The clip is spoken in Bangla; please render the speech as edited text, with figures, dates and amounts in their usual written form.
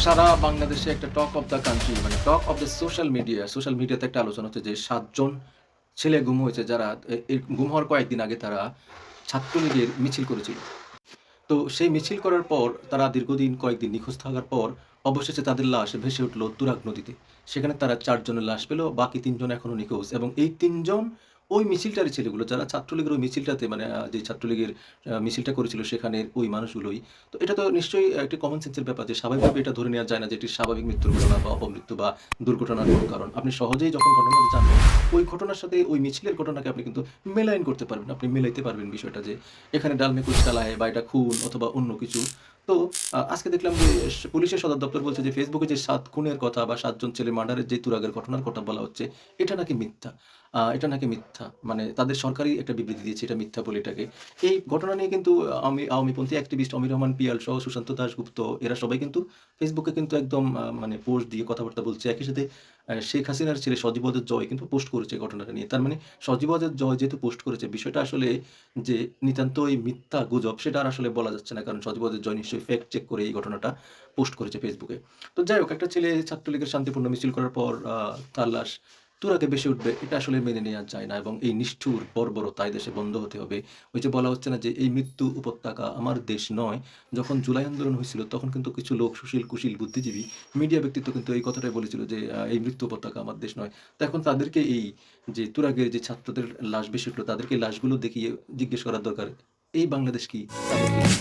সারা বাংলাদেশে একটা টক অফ দ্য কান্ট্রি মানে টক অফ দ্য সোশ্যাল মিডিয়াতে একটা আলোচনা হচ্ছে যে ৭ জন ছেলে গুম হয়েছে যারা গুম হওয়ার কয়েকদিন আগে তারা ছাত্রলীগের মিছিল করেছিল। তো সেই মিছিল করার পর তারা দীর্ঘদিন কয়েকদিন নিখোঁজ থাকার পর অবশেষে তাদের লাশ ভেসে উঠল তুরাগ নদীতে। সেখানে তারা ৪ জনের লাশ পেল, বাকি ৩ জন এখনো নিখোঁজ এবং এই ৩ জন ওই মিছিলটারই ছেলেগুলো যারা ছাত্রলীগের ওই মিছিলটাতে মানে যে ছাত্রলীগের মিছিলটা করেছিল সেখানের ওই মানুষগুলোই। তো এটা তো নিশ্চয়ই একটি কমন সেন্সের ব্যাপার যে স্বাভাবিকভাবে এটা ধরে নেওয়া যায় না যে এটি স্বাভাবিক মৃত্যুর ঘটনা বা অপমৃত্যু বা দুর্ঘটনার কোনো কারণ। আপনি সহজেই যখন ঘটনাটা জানবেন, ওই ঘটনার সাথে ওই মিছিলের ঘটনাকে আপনি কিন্তু মেলাইন করতে পারবেন। আপনি মেলাইতে পারবেন বিষয়টা যে এখানে ডাল মে কুচ কালা হ্যায় বা এটা খুন অথবা অন্য কিছু। তো আজকে দেখলাম যে পুলিশের সদর দপ্তর বলছে যে ফেসবুকে যে ৭ খুনের কথা বা ৭ জন ছেলে মার্ডারের যে তুরাগের ঘটনার কথা বলা হচ্ছে, এটা নাকি মিথ্যা। এটা নাকি মিথ্যা। মানে তাদের সরকারই একটা বিবৃতি দিয়েছে এটা মিথ্যা বলে এটাকে। এই ঘটনা নিয়ে কিন্তু আওয়ামীপন্থী অ্যাক্টিভিস্ট অমির রহমান পিয়াল সহ সুশান্ত দাশগুপ্ত এরা সবাই কিন্তু ফেসবুকে কিন্তু একদম মানে পোস্ট দিয়ে কথাবার্তা বলছে। একই সাথে শেখ হাসিনার ছেলে সজীব ওয়াজেদ জয় কিন্তু পোস্ট করেছে এই ঘটনাটা নিয়ে। তার মানে সজীব ওয়াজেদ জয় যেহেতু পোস্ট করেছে বিষয়টা আসলে যে নিতান্তই মিথ্যা গুজব সেটা আর আসলে বলা যাচ্ছে না। কারণ সজীব ওয়াজেদ জয় নিশ্চয়ই ফ্যাক্ট চেক করে এই ঘটনাটা পোস্ট করেছে ফেসবুকে। তো যাই হোক একটা ছেলে ছাত্রলীগের শান্তিপূর্ণ মিছিল করার পর তার লাশ তুরাগে ভেসে উঠবে এটা আসলে মেনে নেওয়া যায় না এবং এই নিষ্ঠুর বর্বরতা এই দেশে বন্ধ হতে হবে। ওই যে বলা হচ্ছে না যে এই মৃত্যু উপত্যকা আমার দেশ নয়। যখন জুলাই আন্দোলন হয়েছিল তখন কিন্তু কিছু লোক সুশীল কুশীল বুদ্ধিজীবী মিডিয়া ব্যক্তিত্ব কিন্তু এই কথাটাই বলেছিল যে এই মৃত্যু উপত্যকা আমার দেশ নয়। তো এখন তাদেরকে এই যে তুরাগের যে ছাত্রদের লাশ ভেসে উঠলো তাদেরকে লাশগুলো দেখিয়ে জিজ্ঞেস করার দরকার এই বাংলাদেশ কি? তাদের কি?